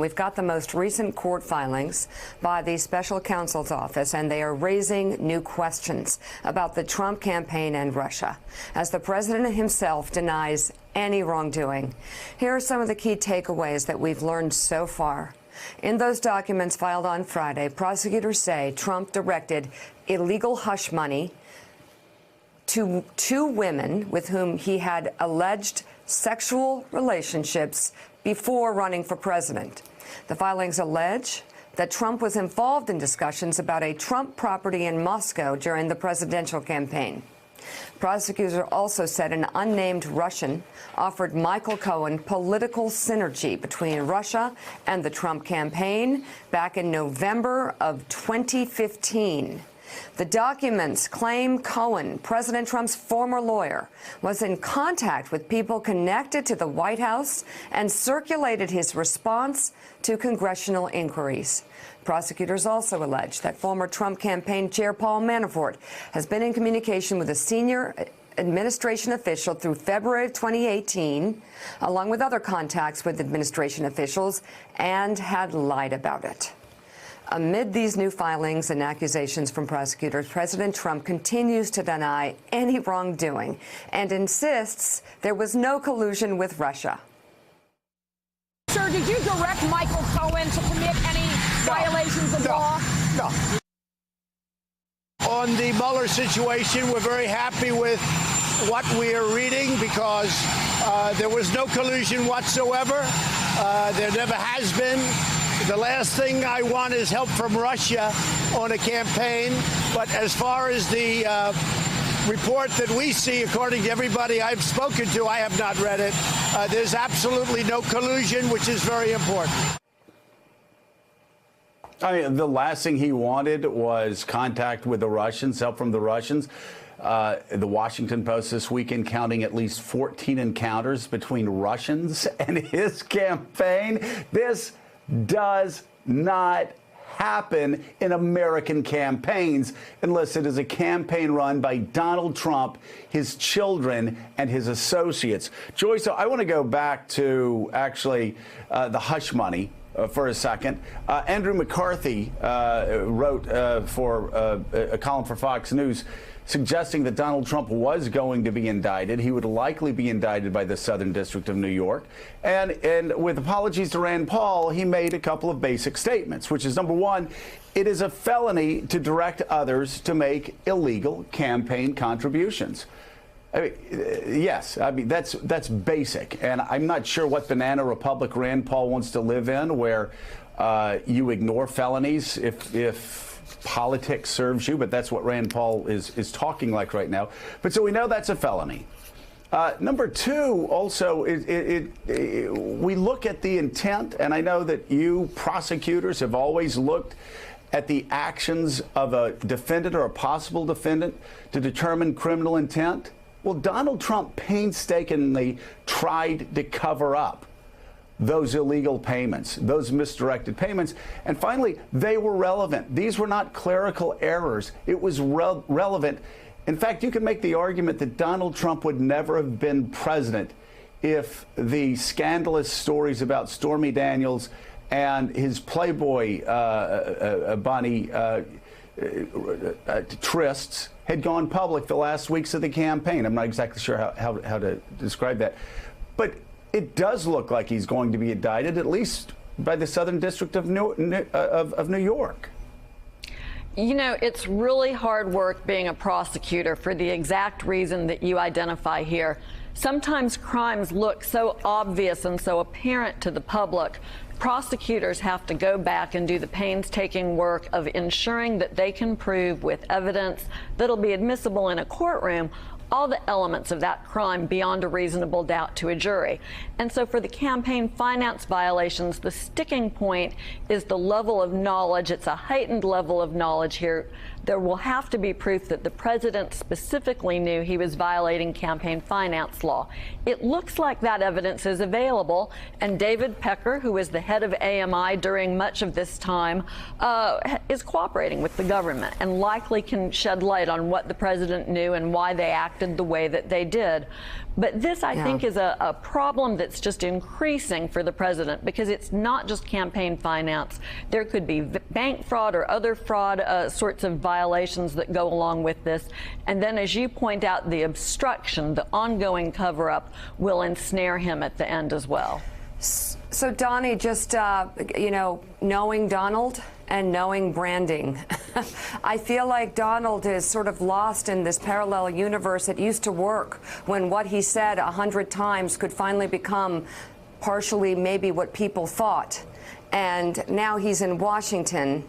we've got the most recent court filings by the special counsel's office, and they are raising new questions about the Trump campaign and Russia, as the president himself denies any wrongdoing. Here are some of the key takeaways that we've learned so far. In those documents filed on Friday, prosecutors say Trump directed illegal hush money to two women with whom he had alleged sexual relationships before running for president. The filings allege that Trump was involved in discussions about a Trump property in Moscow during the presidential campaign. Prosecutors also said an unnamed Russian offered Michael Cohen political synergy between Russia and the Trump campaign back in November of 2015. The documents claim Cohen, President Trump's former lawyer, was in contact with people connected to the White House and circulated his response to congressional inquiries. Prosecutors also allege that former Trump campaign chair Paul Manafort has been in communication with a senior administration official through February of 2018, along with other contacts with administration officials, and had lied about it. Amid these new filings and accusations from prosecutors, President Trump continues to deny any wrongdoing and insists there was no collusion with Russia. Sir, did you direct Michael Cohen to commit any violations of law? No. On the Mueller situation, we're very happy with what we are reading because there was no collusion whatsoever. There never has been. The last thing I want is help from Russia on a campaign. But as far as the report that we see, according to everybody I've spoken to, I have not read it, there's absolutely no collusion, which is very important. I mean, the last thing he wanted was contact with the Russians, help from the Russians. The Washington Post this weekend counting at least 14 encounters between Russians and his campaign. This does not happen in American campaigns unless it is a campaign run by Donald Trump, his children, and his associates. Joyce, I want to go back to actually the hush money for a second. Andrew McCarthy wrote for a column for Fox News suggesting that Donald Trump was going to be indicted. He would likely be indicted by the Southern District of New York. And with apologies to Rand Paul, he made a couple of basic statements, which is, number one, it is a felony to direct others to make illegal campaign contributions. I mean, yes, I mean, that's basic. And I'm not sure what banana republic Rand Paul wants to live in, where you ignore felonies if politics serves you, but that's what Rand Paul is talking like right now. But so we know that's a felony. Number two, also, we look at the intent, and I know that you prosecutors have always looked at the actions of a defendant or a possible defendant to determine criminal intent. Well, Donald Trump painstakingly tried to cover up those illegal payments, those misdirected payments. And finally, they were relevant. These were not clerical errors. It was relevant. In fact, you can make the argument that Donald Trump would never have been president if the scandalous stories about Stormy Daniels and his Playboy bunny trysts had gone public the last weeks of the campaign. I'm not exactly sure how to describe that. But it does look like he's going to be indicted, at least by the Southern District of New York. You know, it's really hard work being a prosecutor for the exact reason that you identify here. Sometimes crimes look so obvious and so apparent to the public. Prosecutors have to go back and do the painstaking work of ensuring that they can prove with evidence that'll be admissible in a courtroom all the elements of that crime beyond a reasonable doubt to a jury. And so for the campaign finance violations, the sticking point is the level of knowledge. It's a heightened level of knowledge here. There will have to be proof that the president specifically knew he was violating campaign finance law. It looks like that evidence is available, and David Pecker, who is the head of AMI during much of this time, is cooperating with the government and likely can shed light on what the president knew and why they acted the way that they did. But this, I think, is a problem that's just increasing for the president, because it's not just campaign finance. There could be bank fraud or other fraud sorts of violations that go along with this. And then, as you point out, the obstruction, the ongoing cover-up will ensnare him at the end as well. So, Donnie, just, knowing Donald and knowing branding, I feel like Donald is sort of lost in this parallel universe. It used to work when what he said 100 times could finally become partially maybe what people thought. And now he's in Washington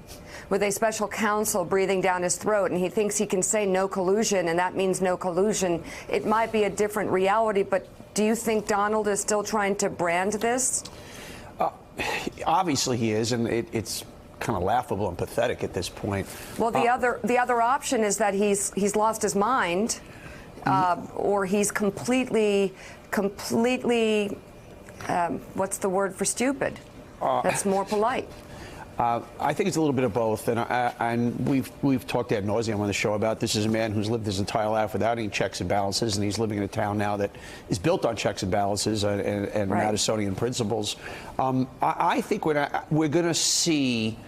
with a special counsel breathing down his throat, and he thinks he can say no collusion, and that means no collusion. It might be a different reality, but do you think Donald is still trying to brand this? Obviously he is, and it's kind of laughable and pathetic at this point. Well, the other option is that he's lost his mind, or he's completely, what's the word for stupid? That's more polite. I think it's a little bit of both, and we've talked ad nauseum on the show about this. Is a man who's lived his entire life without any checks and balances, and he's living in a town now that is built on checks and balances and right. Madisonian principles. I think we're going to see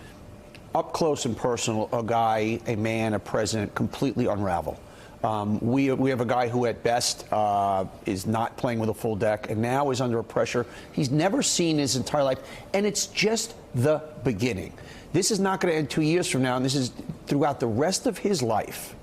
up close and personal a guy, a man, a president completely unravel. We have a guy who at best is not playing with a full deck and now is under a pressure he's never seen his entire life, and it's just the beginning. This is not going to end 2 years from now, and this is throughout the rest of his life.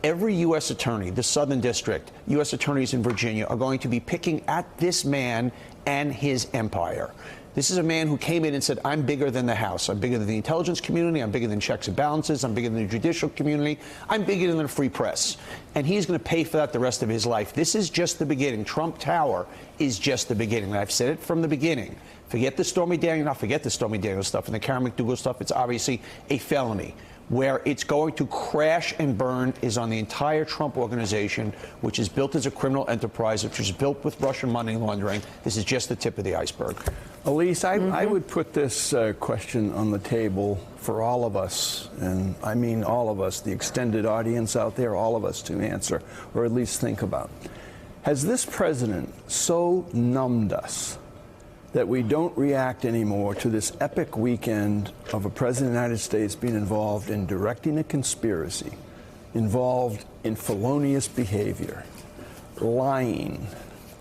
Every U.S. attorney, the Southern District, U.S. attorneys in Virginia are going to be picking at this man and his empire. This is a man who came in and said, I'm bigger than the House. I'm bigger than the intelligence community. I'm bigger than checks and balances. I'm bigger than the judicial community. I'm bigger than the free press. And he's going to pay for that the rest of his life. This is just the beginning. Trump Tower is just the beginning. And I've said it from the beginning. Forget the Stormy Daniels, forget the Stormy Daniels stuff and the Karen McDougal stuff. It's obviously a felony. Where it's going to crash and burn is on the entire Trump organization, which is built as a criminal enterprise, which was built with Russian money laundering. This is just the tip of the iceberg. Elise, I would put this question on the table for all of us, and I mean all of us, the extended audience out there, all of us to answer, or at least think about. Has this president so numbed us that we don't react anymore to this epic weekend of a president of the United States being involved in directing a conspiracy, involved in felonious behavior, lying,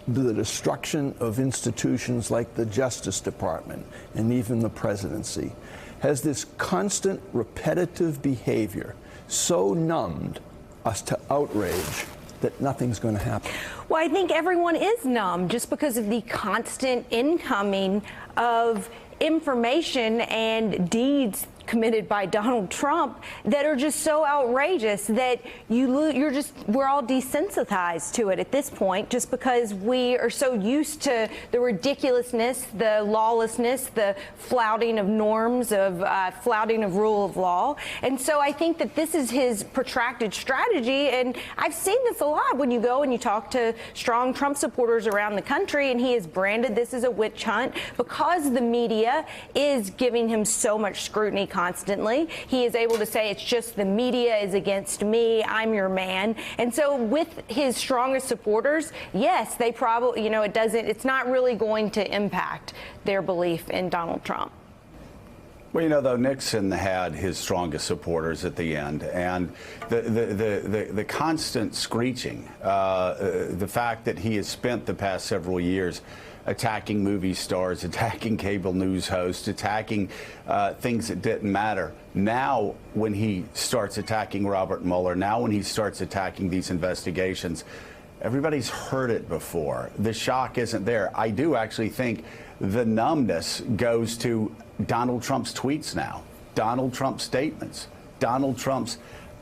the destruction of institutions like the Justice Department and even the presidency? Has this constant repetitive behavior so numbed us to outrage that nothing's going to happen? Well, I think everyone is numb just because of the constant incoming of information and deeds committed by Donald Trump that are just so outrageous that we're all desensitized to it at this point, just because we are so used to the ridiculousness, the lawlessness, the flouting of norms, of flouting of rule of law. And so I think that this is his protracted strategy, and I've seen this a lot when you go and you talk to strong Trump supporters around the country, and he has branded this as a witch hunt because the media is giving him so much scrutiny constantly. He is able to say it's just the media is against me, I'm your man. And so with his strongest supporters, yes, they probably, it's not really going to impact their belief in Donald Trump. Well, though, Nixon had his strongest supporters at the end, and the constant screeching, the fact that he has spent the past several years attacking movie stars, attacking cable news hosts, attacking things that didn't matter. Now, when he starts attacking Robert Mueller, now when he starts attacking these investigations, everybody's heard it before. The shock isn't there. I do actually think the numbness goes to Donald Trump's tweets now, Donald Trump's statements, Donald Trump's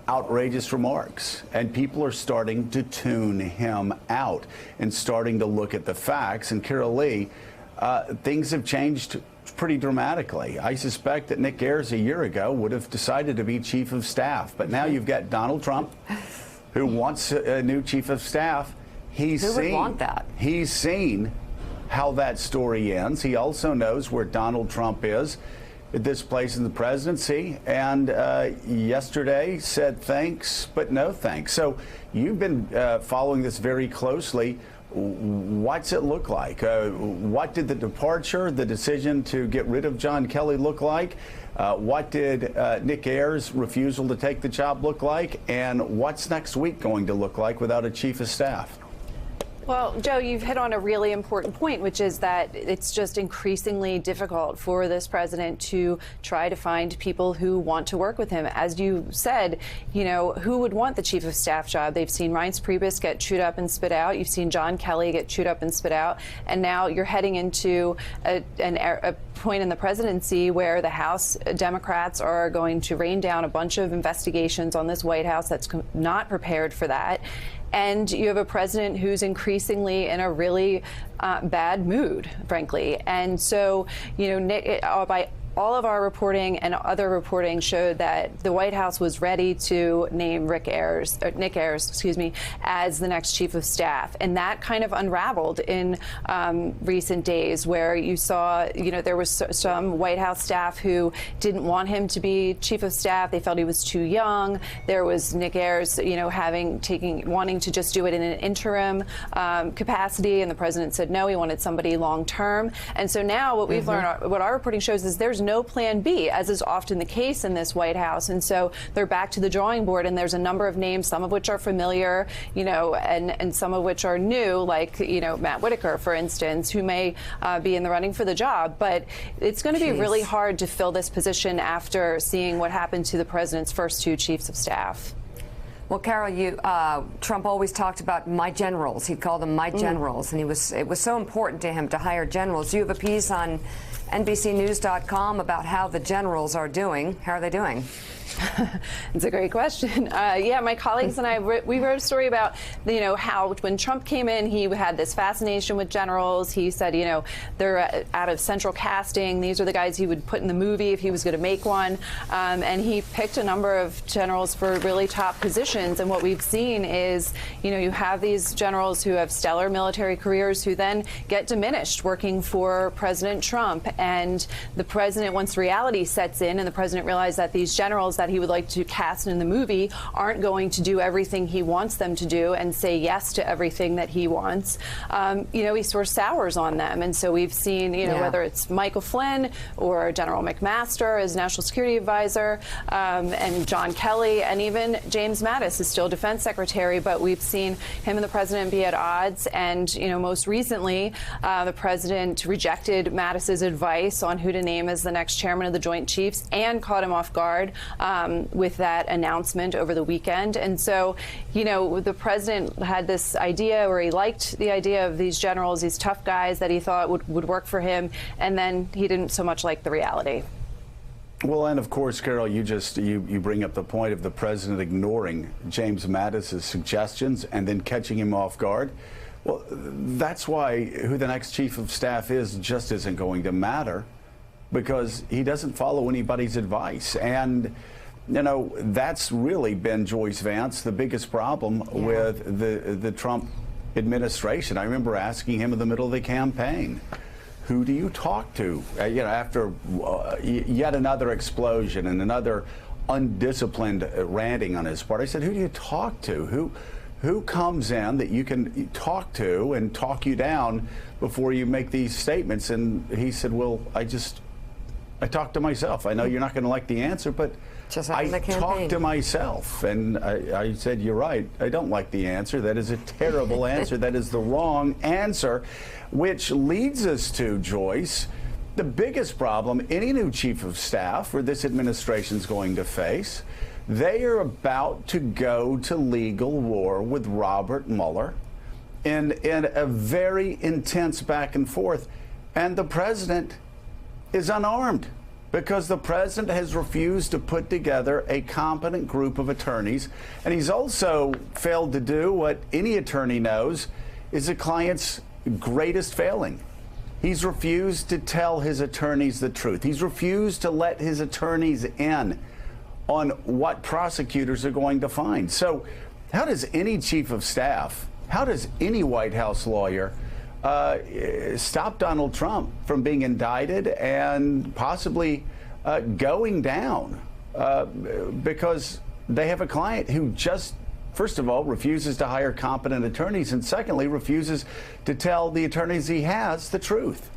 outrageous remarks, and people are starting to tune him out and starting to look at the facts. And Kira Lee, things have changed pretty dramatically. I suspect that Nick Ayers a year ago would have decided to be chief of staff, but now you've got Donald Trump, who wants a new chief of staff. Who would want that? He's seen how that story ends. He also knows where Donald Trump is at this place in the presidency, and yesterday said thanks, but no thanks. So you've been following this very closely. What's it look like? What did the departure, the decision to get rid of John Kelly look like? What did Nick Ayers' refusal to take the job look like? And what's next week going to look like without a chief of staff? Well, Joe, you've hit on a really important point, which is that it's just increasingly difficult for this president to try to find people who want to work with him. As you said, you know, who would want the chief of staff job? They've seen Reince Priebus get chewed up and spit out. You've seen John Kelly get chewed up and spit out. And now you're heading into a point in the presidency where the House Democrats are going to rain down a bunch of investigations on this White House that's not prepared for that. And you have a president who's increasingly in a really bad mood, frankly. And so, you know, by all of our reporting and other reporting showed that the White House was ready to name Nick Ayers, as the next chief of staff. And that kind of unraveled in recent days, where you saw, you know, there was some White House staff who didn't want him to be chief of staff. They felt he was too young. There was Nick Ayers, you know, wanting to just do it in an interim capacity. And the president said no, he wanted somebody long term. And so now what we've learned, what our reporting shows, is there's no plan B, as is often the case in this White House. And so they're back to the drawing board, and there's a number of names, some of which are familiar, you know, and some of which are new, like, you know, Matt Whitaker, for instance, who may be in the running for the job. But it's going to be really hard to fill this position after seeing what happened to the president's first two chiefs of staff. Well, Carol, Trump always talked about my generals. He'd call them my generals, and it was so important to him to hire generals. You have a piece on NBCnews.com about how the generals are doing. How are they doing? It's a great question. Yeah, my colleagues and I, we wrote a story about, you know, how when Trump came in, he had this fascination with generals. He said, you know, they're out of central casting. These are the guys he would put in the movie if he was going to make one. And he picked a number of generals for really top positions. And what we've seen is, you know, you have these generals who have stellar military careers who then get diminished working for President Trump. And the president, once reality sets in and the president realized that these generals that he would like to cast in the movie aren't going to do everything he wants them to do and say yes to everything that he wants, you know, he sort of sours on them. And so we've seen, you know, whether it's Michael Flynn or General McMaster as National Security Advisor, and John Kelly, and even James Mattis is still Defense Secretary, but we've seen him and the president be at odds. And, you know, most recently, the president rejected Mattis's advice on who to name as the next chairman of the Joint Chiefs and caught him off guard with that announcement over the weekend. And so, you know, the president had this idea, or he liked the idea of these generals, these tough guys that he thought would work for him, and then he didn't so much like the reality. Well, and of course, Carol, you bring up the point of the president ignoring James Mattis's suggestions and then catching him off guard. Well, that's why who the next chief of staff is just isn't going to matter, because he doesn't follow anybody's advice. And, you know, that's really been Joyce Vance, the biggest problem with the Trump administration. I remember asking him in the middle of the campaign, who do you talk to? You know, after yet another explosion and another undisciplined ranting on his part, I said, who do you talk to? Who comes in that you can talk to and talk you down before you make these statements? And he said, well, I talk to myself. I know you're not going to like the answer, but I talk to myself. And I said, you're right. I don't like the answer. That is a terrible answer. That is the wrong answer, which leads us to, Joyce, the biggest problem any new chief of staff or this administration is going to face. They are about to go to legal war with Robert Mueller in a very intense back and forth. And the president is unarmed because the president has refused to put together a competent group of attorneys. And he's also failed to do what any attorney knows is a client's greatest failing. He's refused to tell his attorneys the truth. He's refused to let his attorneys in on what prosecutors are going to find. So how does any chief of staff, how does any White House lawyer stop Donald Trump from being indicted and possibly going down because they have a client who just first of all, refuses to hire competent attorneys, and secondly, refuses to tell the attorneys he has the truth.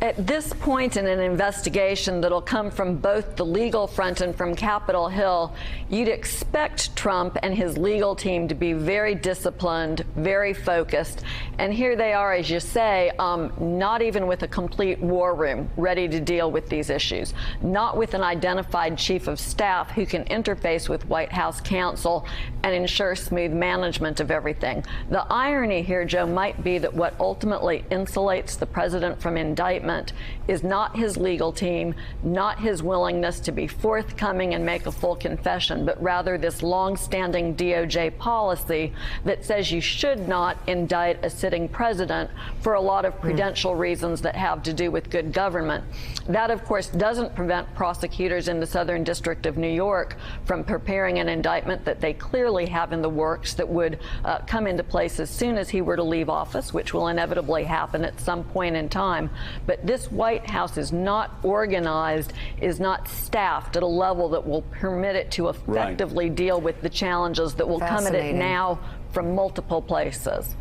At this point in an investigation that'll come from both the legal front and from Capitol Hill, you'd expect Trump and his legal team to be very disciplined, very focused. And here they are, as you say, not even with a complete war room ready to deal with these issues, not with an identified chief of staff who can interface with White House counsel and ensure smooth management of everything. The irony here, Joe, might be that what ultimately insulates the president from indictment is not his legal team, not his willingness to be forthcoming and make a full confession, but rather this long-standing DOJ policy that says you should not indict a sitting president for a lot of prudential reasons that have to do with good government. That, of course, doesn't prevent prosecutors in the Southern District of New York from preparing an indictment that they clearly have in the works that would come into place as soon as he were to leave office, which will inevitably happen at some point in time. But this White House is not organized, is not staffed at a level that will permit it to effectively deal with the challenges that will come at it now from multiple places.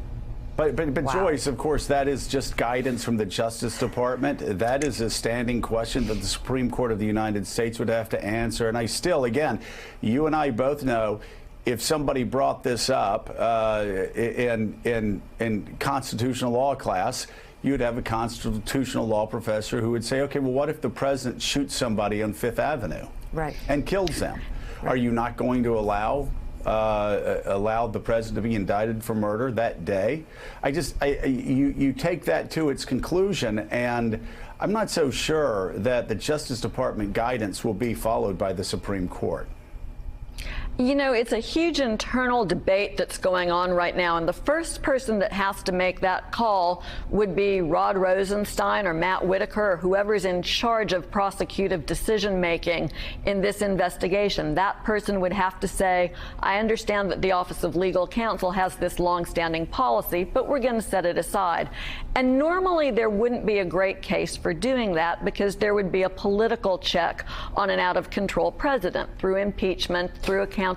But Joyce, of course, that is just guidance from the Justice Department. That is a standing question that the Supreme Court of the United States would have to answer. And I still, again, you and I both know if somebody brought this up in constitutional law class, you'd have a constitutional law professor who would say, okay, well, what if the president shoots somebody on Fifth Avenue and kills them? Are you not going to allow the president to be indicted for murder that day? You take that to its conclusion, and I'm not so sure that the Justice Department guidance will be followed by the Supreme Court. You know, it's a huge internal debate that's going on right now, and the first person that has to make that call would be Rod Rosenstein or Matt Whitaker or whoever's in charge of prosecutive decision-making in this investigation. That person would have to say, I understand that the Office of Legal Counsel has this long-standing policy, but we're going to set it aside. And normally there wouldn't be a great case for doing that because there would be a political check on an out-of-control president through impeachment, through accountability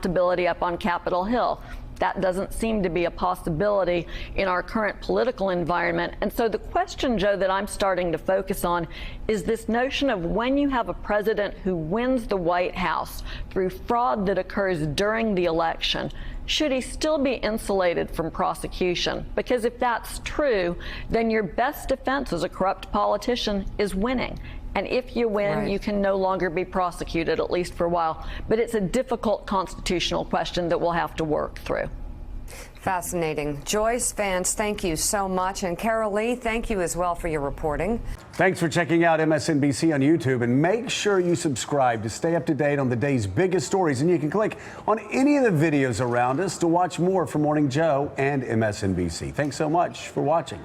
up on Capitol Hill. That doesn't seem to be a possibility in our current political environment. And so the question, Joe, that I'm starting to focus on is this notion of when you have a president who wins the White House through fraud that occurs during the election, should he still be insulated from prosecution? Because if that's true, then your best defense as a corrupt politician is winning. And if you win, you can no longer be prosecuted, at least for a while. But it's a difficult constitutional question that we'll have to work through. Fascinating. Joyce Vance, thank you so much. And Carol Lee, thank you as well for your reporting. Thanks for checking out MSNBC on YouTube. And make sure you subscribe to stay up to date on the day's biggest stories. And you can click on any of the videos around us to watch more from Morning Joe and MSNBC. Thanks so much for watching.